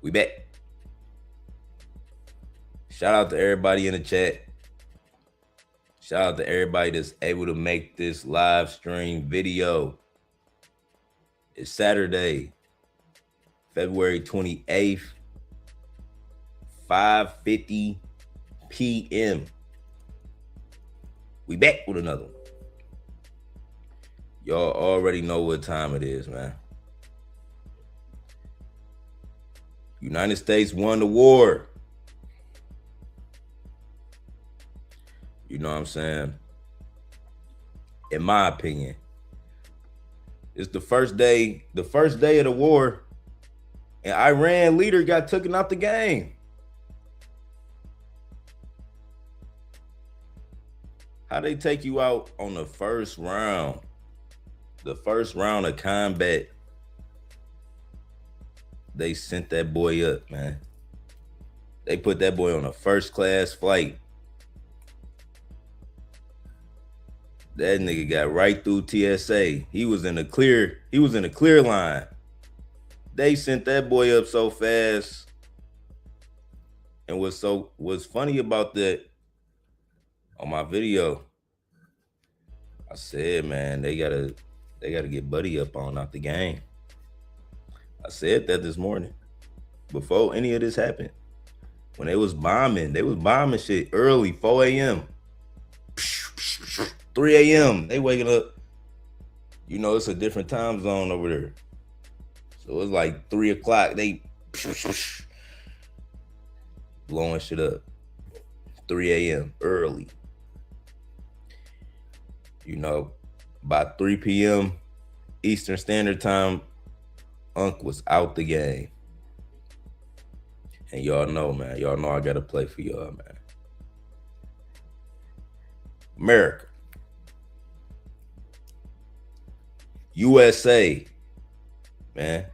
We back. Shout out to everybody in the chat. Shout out to everybody that's able to make this live stream video. It's Saturday, February 28th, 5:50 p.m. We back with another one. Y'all already know what time it is, man. United States won the war. You know what I'm saying? In my opinion, it's the first day of the war, and Iran leader got taken out the game. How they take you out on the first round? The first round of combat, they sent that boy up, man. They put that boy on a first class flight. That nigga got right through TSA. He was in the clear line. They sent that boy up so fast. And what's funny about that, on my video, I said, man, they gotta get Buddy up on out the game. I said that this morning before any of this happened. When they was bombing shit early, 4 a.m. 3 a.m. They waking up. You know, it's a different time zone over there. So it's like 3 o'clock. They blowing shit up. 3 a.m. early. You know, by 3 p.m. Eastern Standard Time, Unc was out the game. And y'all know, man. Y'all know I gotta play for y'all, man. America. USA. Man.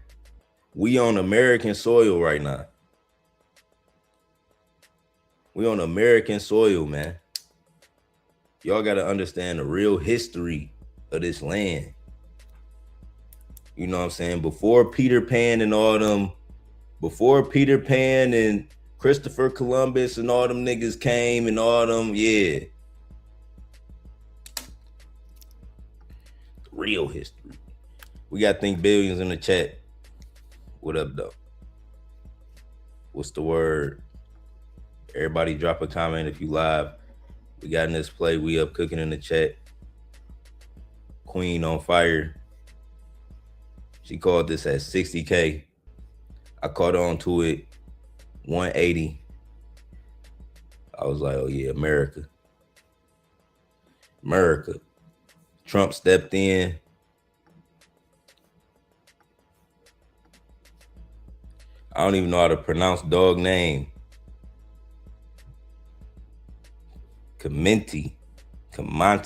We on American soil right now. We on American soil, man. Y'all gotta understand the real history of this land. You know what I'm saying? Before Peter Pan and Christopher Columbus and all them niggas came and all them, yeah. Real history. We got Think Billions in the chat. What up, though? What's the word? Everybody drop a comment if you live. We got in this play. We up cooking in the chat. Queen on fire. She called this at 60K. I caught on to it 180. I was like, oh yeah, America. Trump stepped in. I don't even know how to pronounce dog name. Comanti. I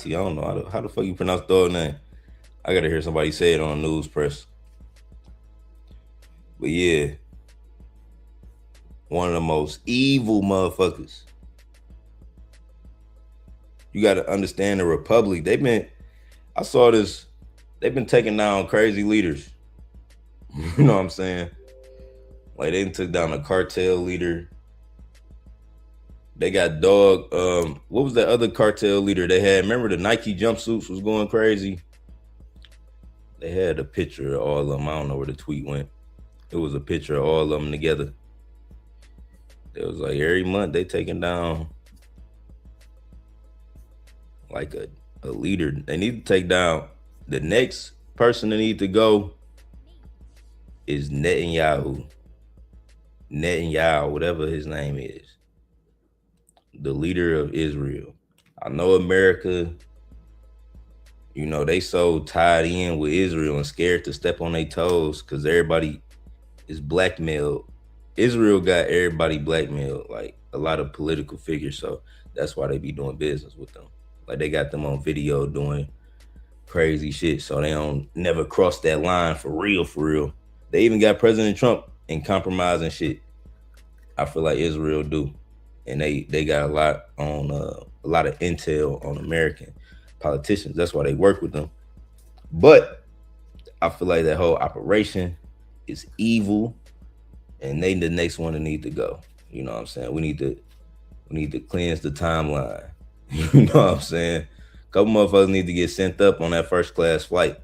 don't know how the fuck you pronounce dog name. I gotta hear somebody say it on the news press. But yeah, one of the most evil motherfuckers. You gotta understand the Republic. They've been taking down crazy leaders. You know what I'm saying? Like they took down a cartel leader. They got what was that other cartel leader they had? Remember the Nike jumpsuits was going crazy? They had a picture of all of them. I don't know where the tweet went. It was a picture of all of them together. It was like every month they taking down like a leader. They need to take down, the next person that need to go is Netanyahu, whatever his name is. The leader of Israel. I know America, you know, they so tied in with Israel and scared to step on their toes because everybody is blackmailed. Israel got everybody blackmailed, like a lot of political figures. So that's why they be doing business with them. Like they got them on video doing crazy shit. So they don't never cross that line for real. They even got President Trump in compromising shit. I feel like Israel do. And they got a lot of intel on American politicians. That's why they work with them. But I feel like that whole operation is evil and they the next one to need to go. You know what I'm saying? We need to cleanse the timeline. You know what I'm saying? Couple motherfuckers need to get sent up on that first class flight.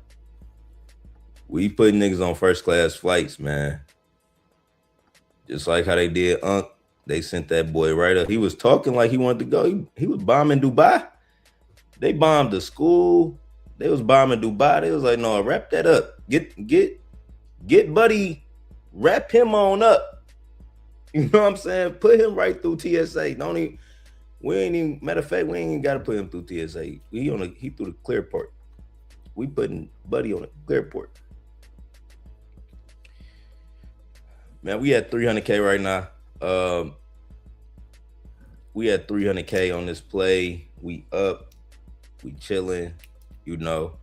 We put niggas on first class flights, man. Just like how they did Unc. They sent that boy right up. He was talking like he wanted to go. He was bombing Dubai. They bombed the school. They was bombing Dubai. They was like, no, wrap that up. Get buddy, wrap him on up. You know what I'm saying? Put him right through TSA. Matter of fact, we ain't even gotta put him through TSA. He through the clear port. We putting buddy on the clear port. Man, we at 300K right now. We at 300K on this play. We up. We chilling. You know.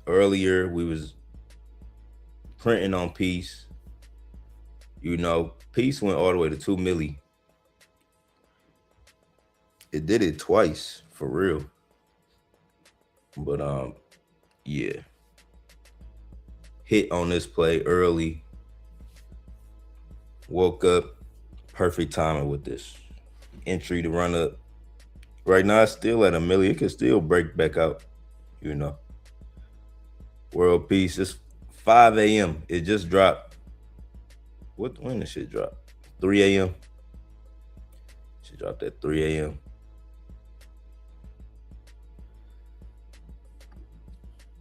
Earlier we was printing on Peace. You know, Peace went all the way to 2 milli. It did it twice, for real. But yeah. Hit on this play early. Woke up. Perfect timing with this entry to run up. Right now, it's still at 1 milli. It could still break back out, you know. World Peace. It's 5 a.m. It just dropped. When the shit drop? 3 a.m. She dropped at 3 a.m.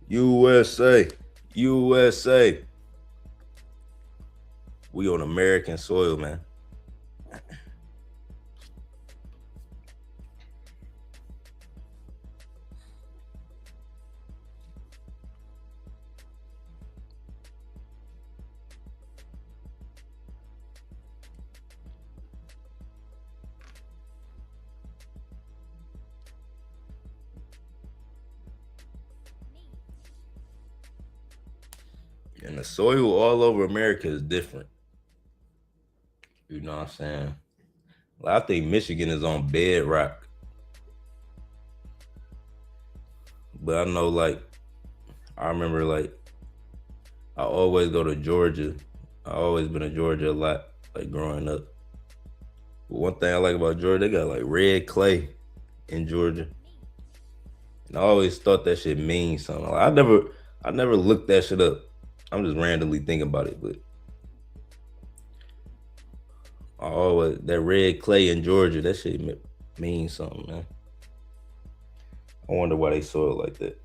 USA. We on American soil, man. And the soil all over America is different. You know what I'm saying? Like, I think Michigan is on bedrock. But I know, like, I remember, like, I always go to Georgia. I always been to Georgia a lot, like, growing up. But one thing I like about Georgia, they got, like, red clay in Georgia. And I always thought that shit means something. Like, I never looked that shit up. I'm just randomly thinking about it, but that red clay in Georgia, that shit means something, man. I wonder why they saw it like that.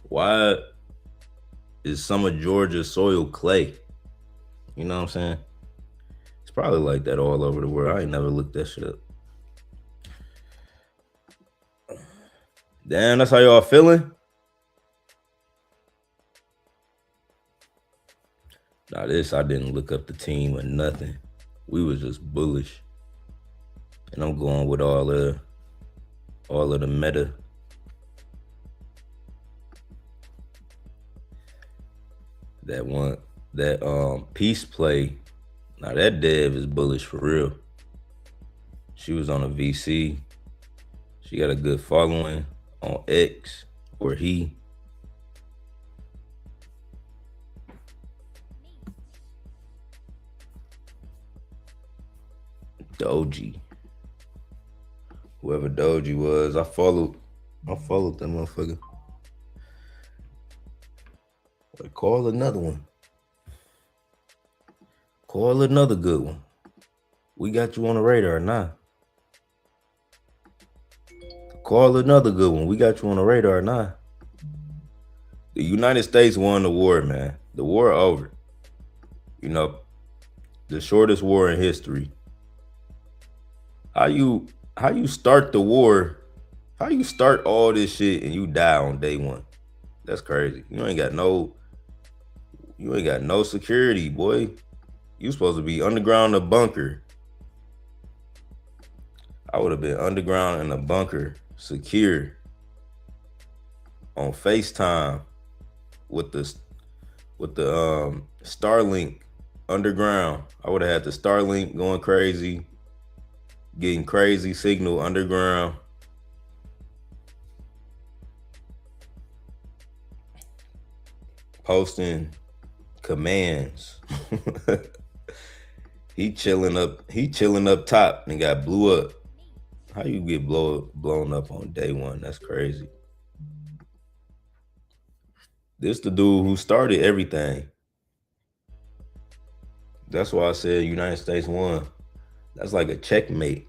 Why is some of Georgia's soil clay? You know what I'm saying? It's probably like that all over the world. I ain't never looked that shit up. Damn, that's how y'all feeling? Now this, I didn't look up the team or nothing. We was just bullish. And I'm going with all of the meta. That Peace play. Now that dev is bullish for real. She was on a VC. She got a good following on X, or he. Doji. Whoever Doji was, I followed that motherfucker. Like, call another one. Call another good one. We got you on the radar now. Call another good one. We got you on the radar now. The United States won the war, man. The war over. You know, the shortest war in history. How you start the war? How you start all this shit and you die on day one? That's crazy. You ain't got no security, boy. You supposed to be underground in a bunker. I would have been underground in a bunker, secure, on FaceTime with the Starlink underground. I would have had the Starlink going crazy, getting crazy signal underground. posting commands. He chilling up top and got blew up. How you get blown up on day one? That's crazy. This the dude who started everything. That's why I said United States won. That's like a checkmate.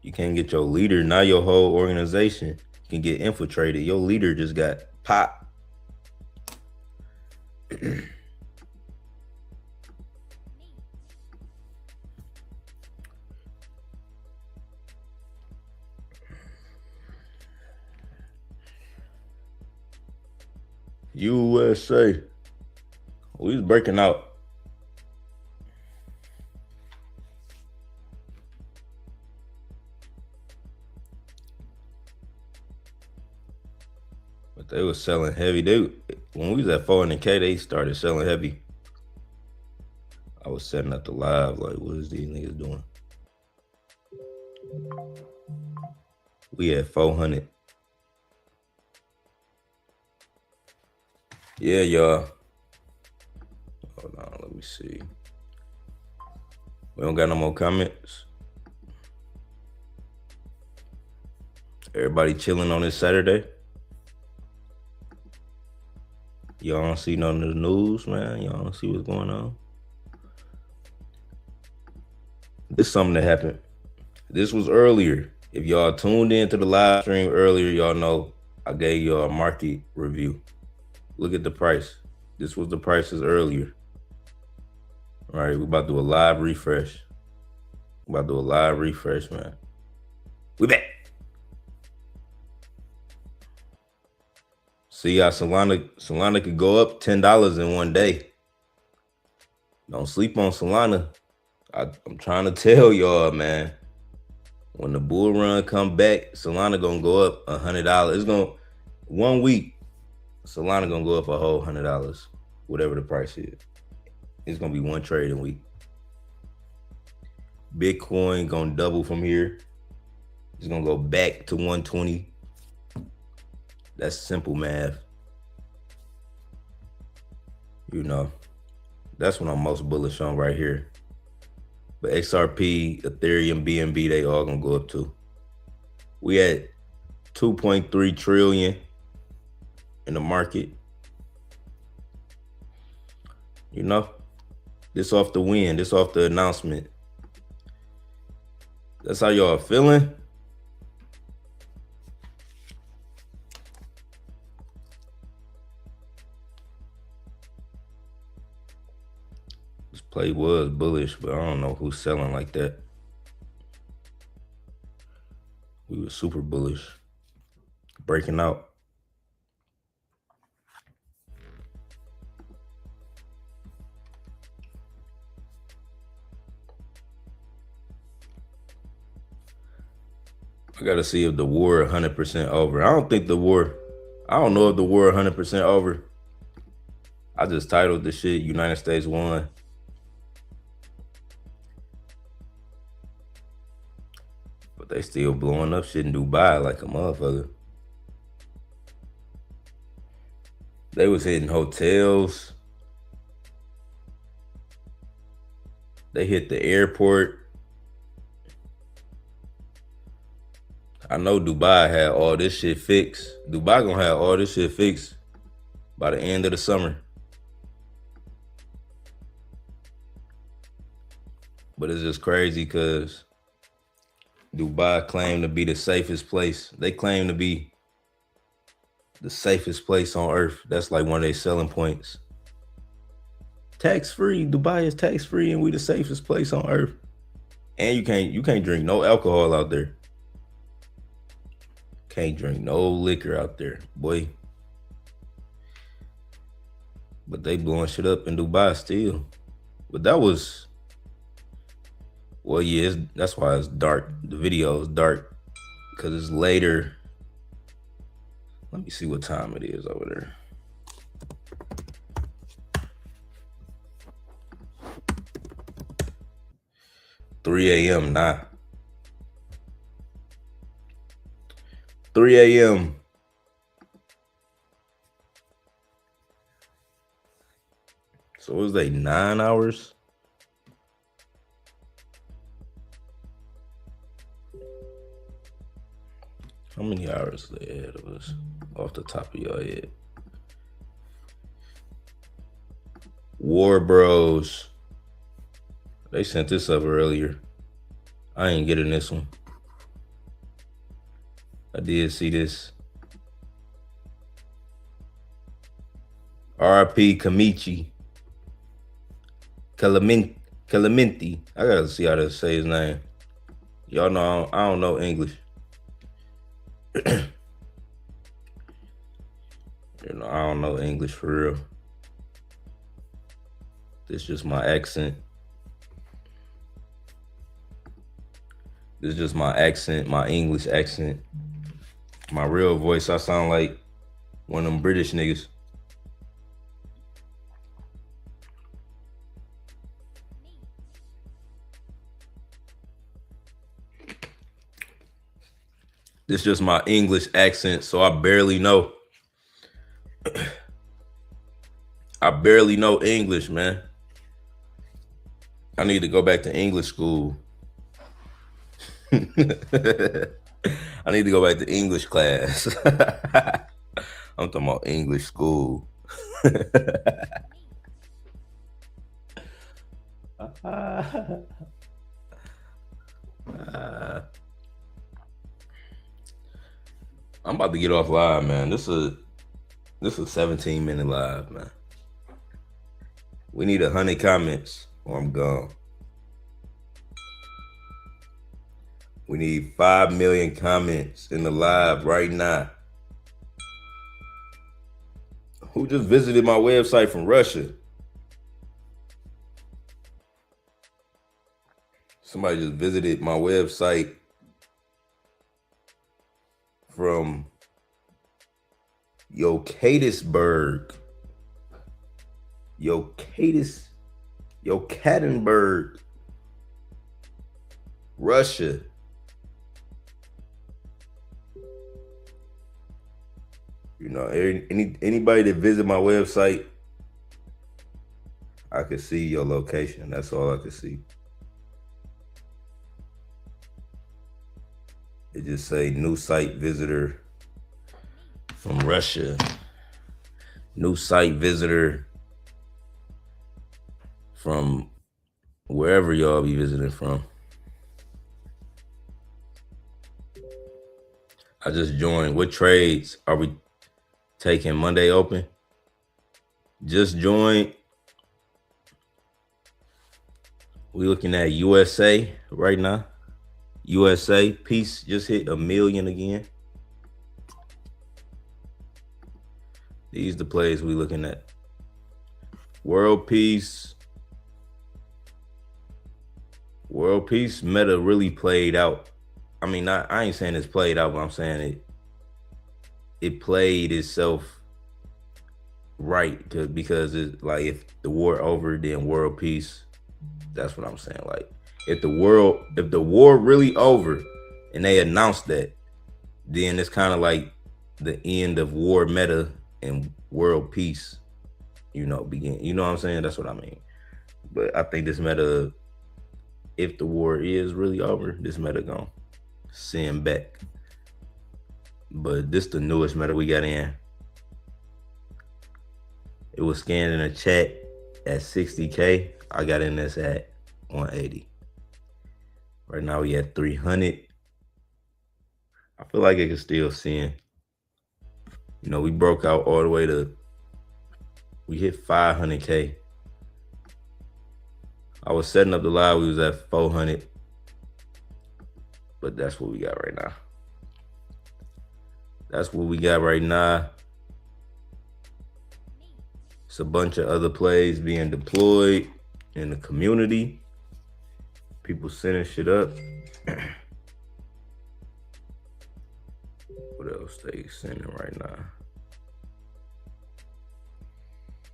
You can't get your leader, now your whole organization can get infiltrated. Your leader just got popped. USA. We was breaking out. But they was selling heavy. When we was at 400K, they started selling heavy. I was setting up the live, like, what is these niggas doing? We had 400. Yeah, y'all. Hold on, let me see. We don't got no more comments. Everybody chilling on this Saturday. Y'all don't see none of the news, man. Y'all don't see what's going on. This is something that happened. This was earlier. If y'all tuned into the live stream earlier, y'all know I gave y'all a market review. Look at the price. This was the prices earlier. All right, we about to do a live refresh. Man. We back. See how Solana could go up $10 in one day. Don't sleep on Solana. I'm trying to tell y'all, man. When the bull run come back, Solana gonna go up $100. It's gonna 1 week. Solana gonna go up a whole $100, whatever the price is. It's gonna be one trading week. Bitcoin gonna double from here. It's gonna go back to 120. That's simple math. You know, that's what I'm most bullish on right here. But XRP, Ethereum, BNB, they all gonna go up too. We had 2.3 trillion in the market. You know, this off the win, this off the announcement. That's how y'all feeling? This play was bullish, but I don't know who's selling like that. We were super bullish. Breaking out. I gotta see if the war 100% over. I don't know if the war 100% over. I just titled the shit United States won. But they still blowing up shit in Dubai like a motherfucker. They was hitting hotels. They hit the airport. I know Dubai had all this shit fixed. Dubai gonna have all this shit fixed by the end of the summer. But it's just crazy because Dubai claimed to be the safest place. They claim to be the safest place on earth. That's like one of their selling points. Tax-free. Dubai is tax-free and we the safest place on earth. And you can't drink no alcohol out there. Can't drink no liquor out there, boy. But they blowing shit up in Dubai still. But that was, well, yeah, that's why it's dark. The video is dark because it's later. Let me see what time it is over there. $3 a.m. now. 3 a.m. So was they 9 hours? How many hours they ahead of us off the top of your head? War Bros. They sent this up earlier. I ain't getting this one. I did see this. RP Kamichi. Calamenti. I gotta see how to say his name. Y'all know I don't know English. I don't know English for real. This is just my accent. This is just my accent, my English accent. My real voice, I sound like one of them British niggas. This is just my English accent, so I barely know. I barely know English, man. I need to go back to English school. I need to go back to English class. I'm talking about English school. I'm about to get off live, man. This is a 17-minute live, man. We need 100 comments or I'm gone. We need 5 million comments in the live right now. Who just visited my website from Russia? Somebody just visited my website from Yekaterinburg, Russia. You know, anybody that visit my website, I can see your location. That's all I can see. It just say new site visitor from Russia. New site visitor from wherever y'all be visiting from. I just joined. What trades are we taking Monday open? Just joined. We looking at USA right now. USA piece just hit 1 million again. These the plays we looking at. World peace. World peace meta really played out. I mean, I ain't saying it's played out, but I'm saying it played itself right because it's like if the war over, then world peace. That's what I'm saying. Like if the war really over and they announced that, then it's kind of like the end of war meta and world peace, begin. You know what I'm saying? That's what I mean. But I think this meta, if the war is really over, this meta gonna send back. But this the newest meta we got in. It was scanned in a chat at 60K. I got in this at 180. Right now we at 300. I feel like it can still send. We broke out all the way to, we hit 500K. I was setting up the live, we was at 400. But that's what we got right now. That's what we got right now. It's a bunch of other plays being deployed in the community. People sending shit up. What else they sending right now?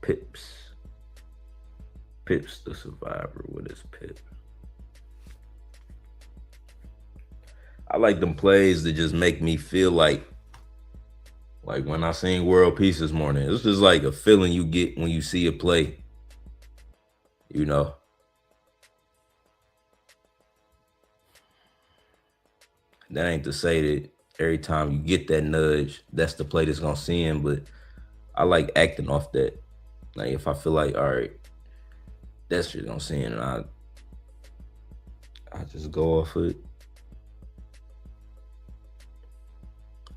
Pips the survivor. What is Pip? I like them plays that just make me feel like when I seen World Peace this morning. It's just like a feeling you get when you see a play. You know, that ain't to say that every time you get that nudge, that's the play that's gonna send. But I like acting off that. Like if I feel like, all right, that's shit gonna send, and I just go off it.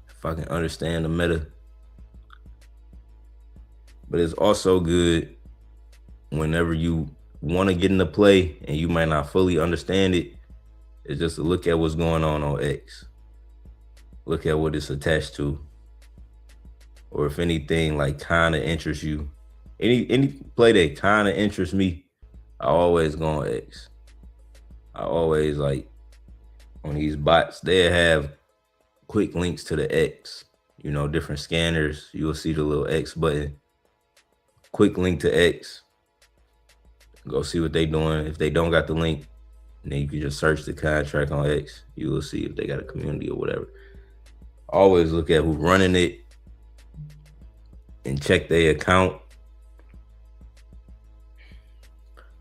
If I can understand the meta. But it's also good whenever you want to get into play and you might not fully understand it. It's just to look at what's going on X. Look at what it's attached to. Or if anything like kind of interests you. Any play that kind of interests me, I always go on X. I always like on these bots, they have quick links to the X. You know, different scanners. You will see the little X button. Quick link to X. Go see what they doing. If they don't got the link, then you can just search the contract on X. You will see if they got a community or whatever. Always look at who's running it and check their account.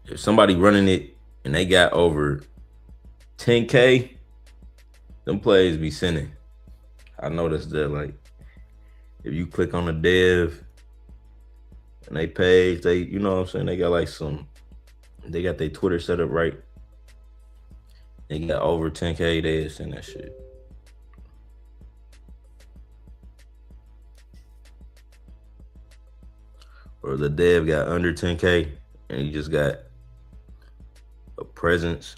If somebody running it and they got over 10K, them plays be sending. I noticed that, like, if you click on the dev and they page, they, you know what I'm saying, they got like they got their Twitter set up right. They got over 10K, they send that shit. Or the dev got under 10K and he just got a presence.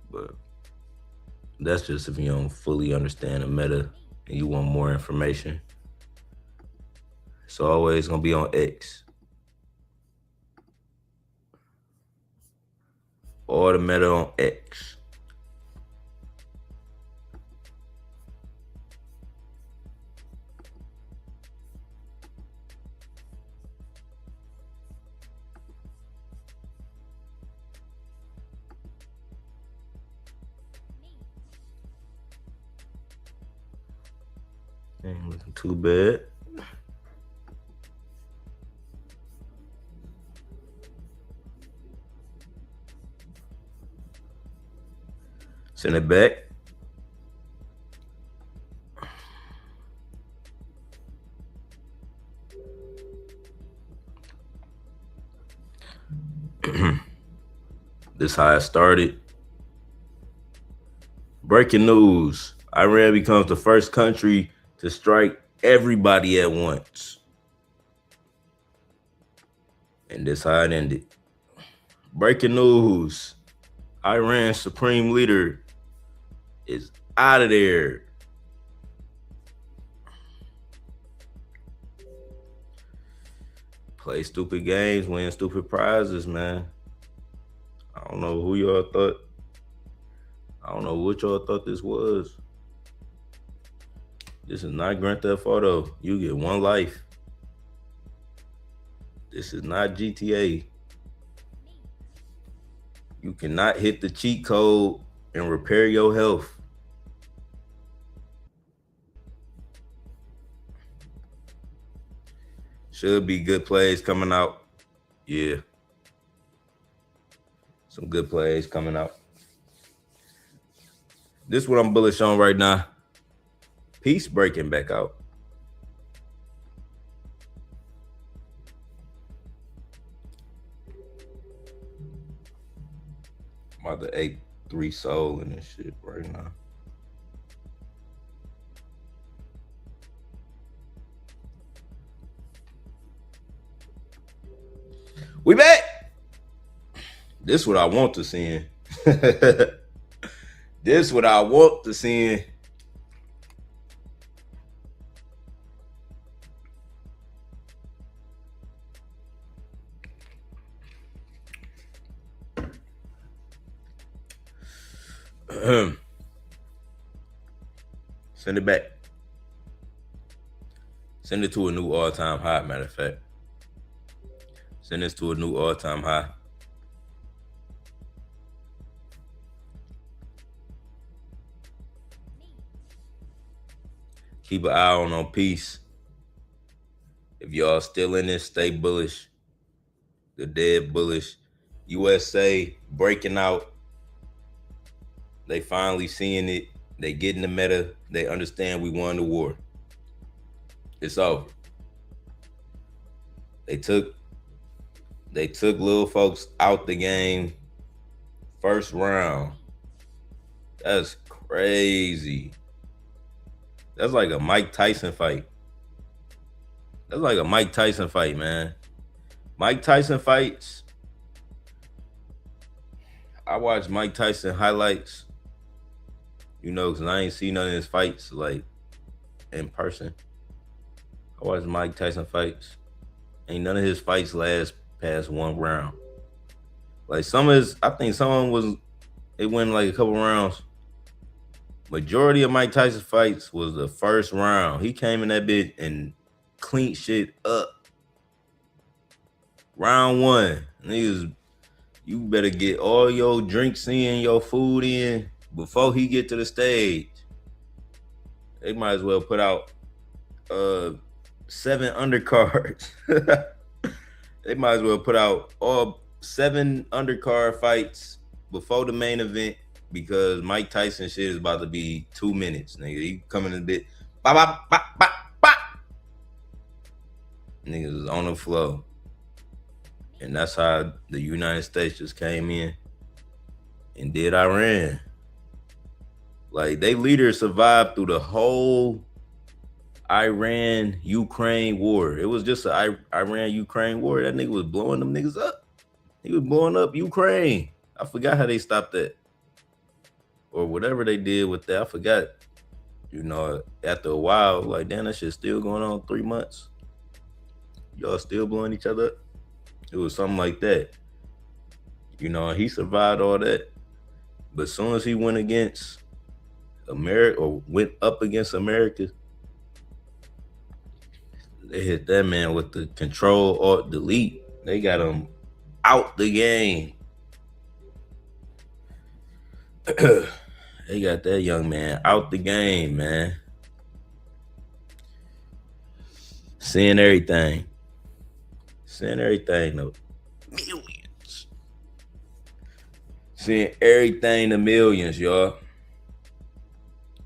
But that's just if you don't fully understand the meta and you want more information. It's always gonna be on X. All the meta on X. Ain't looking too bad. Send it back. This is how it started. Breaking news. Iran becomes the first country to strike everybody at once. And this is how it ended. Breaking news. Iran's supreme leader is out of there. Play stupid games, win stupid prizes, man. I don't know who y'all thought. I don't know what y'all thought this was. This is not Grand Theft Auto. You get one life. This is not GTA. You cannot hit the cheat code and repair your health. Should be good plays coming out. Yeah. Some good plays coming out. This is what I'm bullish on right now. Peace breaking back out. I'm about to 8-3 soul in this shit right now. We back. This is what I want to see. This is what I want to see. Send it back. Send it to a new all-time high, matter of fact. Send this to a new all-time high. Keep an eye on peace. If y'all still in this, stay bullish. The dead bullish. USA breaking out. They finally seeing it. They getting the meta. They understand we won the war. It's over. They took little folks out the game first round. That's crazy. That's like a Mike Tyson fight. That's like a Mike Tyson fight, man. Mike Tyson fights. I watch Mike Tyson highlights, because I ain't seen none of his fights like in person. I watch Mike Tyson fights. Ain't none of his fights last past one round. Like I think some of them it went like a couple rounds. Majority of Mike Tyson fights was the first round. He came in that bitch and cleaned shit up. Round one, niggas, you better get all your drinks in, your food in before he get to the stage. They might as well put out 7 undercards. They might as well put out all 7 undercard fights before the main event, because Mike Tyson shit is about to be 2 minutes, nigga. He coming in a bit. Bop, bop, bop, bop, bop. Niggas is on the floor. And that's how the United States just came in and did Iran. Like, they leaders survived through the whole Iran-Ukraine war. It was just an Iran-Ukraine war. That nigga was blowing them niggas up. He was blowing up Ukraine. I forgot how they stopped that. Or whatever they did with that. I forgot. After a while, like, damn, that shit's still going on 3 months. Y'all still blowing each other up? It was something like that. He survived all that. But as soon as he went against America, or went up against America, they hit that man with the Control Alt Delete. They got him out the game. They got that young man out the game, man. Seeing everything. The millions. Seeing everything the millions, y'all.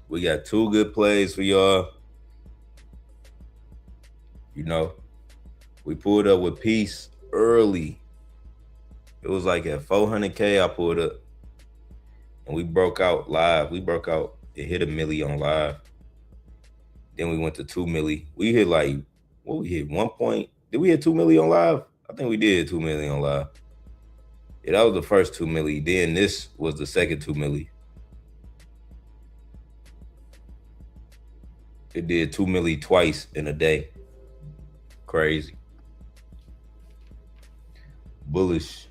We got 2 good plays for y'all. We pulled up with peace early. It was like at 400K I pulled up. And we broke out live. It hit 1 million on live. Then we went to 2 million. We hit we hit 1 point. Did we hit 2 million on live? I think we did 2 million on live. Yeah, that was the first 2 million. Then this was the second 2 million. It did 2 million twice in a day. Crazy. Bullish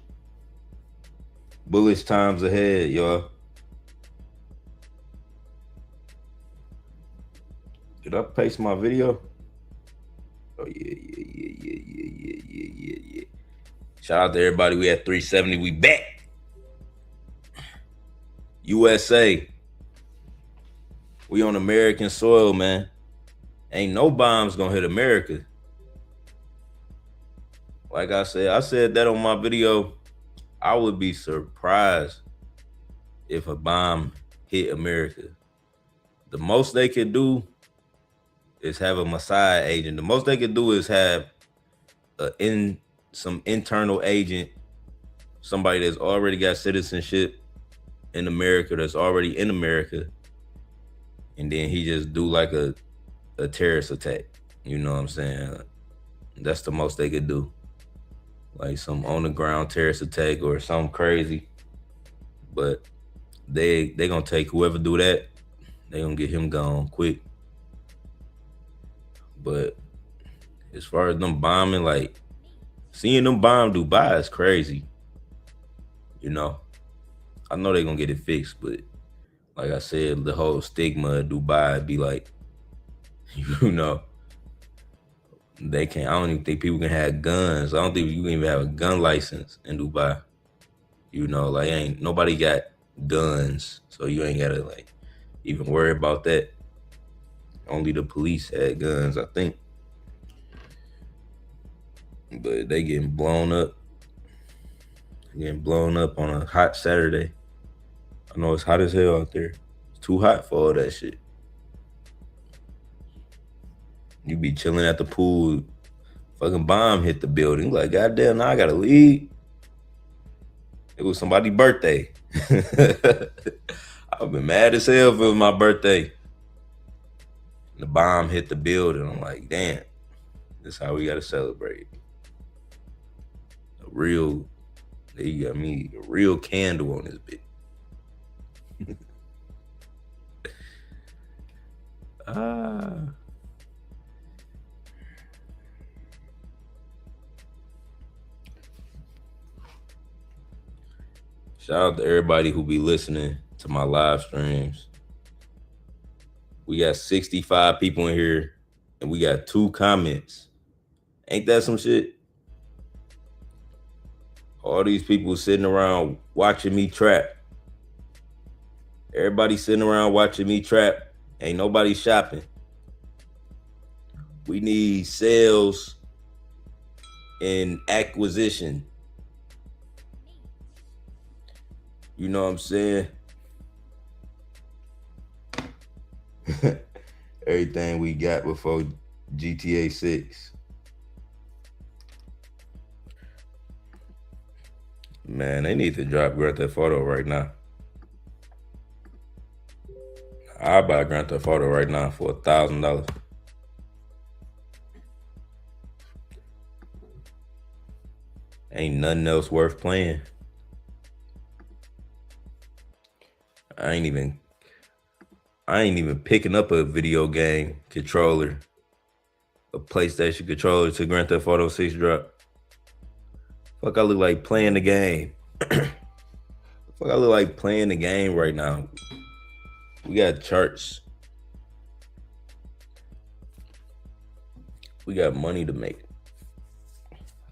times ahead, y'all. Did I paste my video? Oh, yeah. Shout out to everybody. We at 370. We back. USA. We on American soil, man. Ain't no bombs gonna hit America. Like I said that on my video. I would be surprised if a bomb hit America. The most they could do is have a Messiah agent. The most they could do is have some internal agent, somebody that's already got citizenship in America, that's already in America, and then he just do like a terrorist attack. You know what I'm saying? That's the most they could do. Like some on the ground terrorist attack or something crazy. But they gonna take whoever do that, they gonna get him gone quick. But as far as them bombing, like seeing them bomb Dubai is crazy. I know they gonna get it fixed, but like I said, the whole stigma of Dubai be like, they can't. I don't even think people can have guns. I don't think you can even have a gun license in Dubai. Ain't nobody got guns, so you ain't gotta even worry about that. Only the police had guns, I think. But they getting blown up. Getting blown up on a hot Saturday. I know it's hot as hell out there. It's too hot for all that shit. You be chilling at the pool, fucking bomb hit the building. Like, goddamn, now I gotta leave. It was somebody's birthday. I've been mad as hell if it was my birthday. The bomb hit the building. I'm like, damn, this is how we gotta celebrate. They got me a real candle on this bitch. Shout out to everybody who be listening to my live streams. We got 65 people in here and we got 2 comments. Ain't that some shit? All these people sitting around watching me trap. Everybody sitting around watching me trap. Ain't nobody shopping. We need sales and acquisition. You know what I'm saying? Everything we got before GTA 6. Man, they need to drop Grand Theft Auto right now. I'll buy Grand Theft Auto right now for $1,000. Ain't nothing else worth playing. I ain't even picking up a video game controller, a PlayStation controller to Grand Theft Auto 6 drop. Fuck, I look like playing the game. Fuck, I look like playing the game right now. We got charts. We got money to make.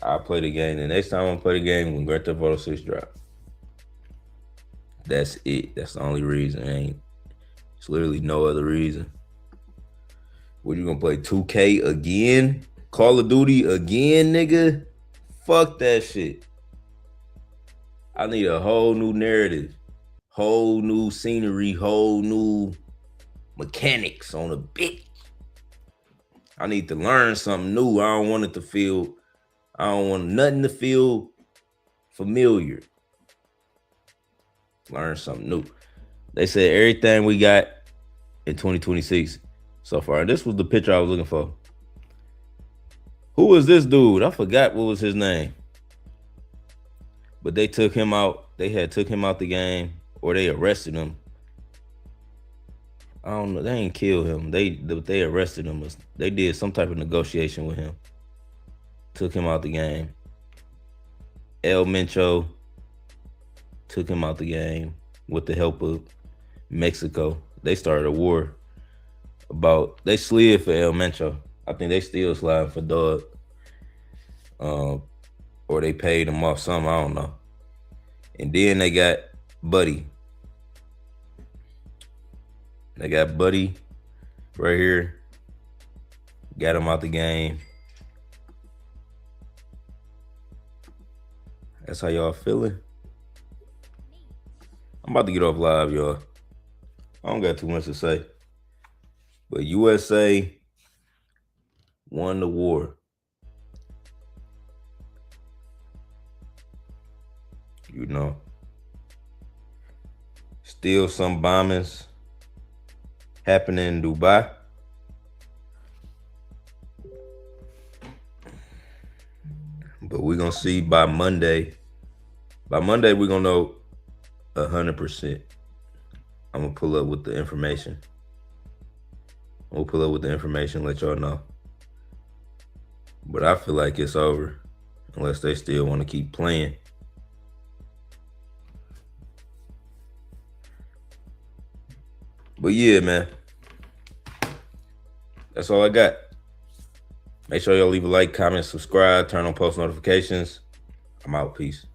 I'll play the game. The next time I play the game when Grand Theft Auto 6 drop. That's it. That's the only reason. It's literally no other reason. What, you gonna play 2K again? Call of Duty again, nigga? Fuck that shit. I need a whole new narrative, whole new scenery, whole new mechanics on a bitch. I need to learn something new. I don't want nothing to feel familiar. Learn something new. They said everything we got in 2026 so far. And this was the picture I was looking for. Who was this dude? I forgot what was his name. But they took him out. They had took him out the game, or they arrested him. I don't know. They ain't killed him. They arrested him. They did some type of negotiation with him. Took him out the game. El Mencho took him out the game with the help of Mexico. They started a war they slid for El Mencho. I think they still sliding for Dog. Or they paid him off something, I don't know. And then they got Buddy. They got Buddy right here. Got him out the game. That's how y'all feeling? I'm about to get off live, y'all. I don't got too much to say. But USA won the war. You know. Still some bombings happening in Dubai. But we're going to see by Monday. By Monday, we're going to know 100%. I'm going to pull up with the information. We'll pull up with the information, let y'all know. But I feel like it's over unless they still want to keep playing. But yeah, man. That's all I got. Make sure y'all leave a like, comment, subscribe, turn on post notifications. I'm out. Peace.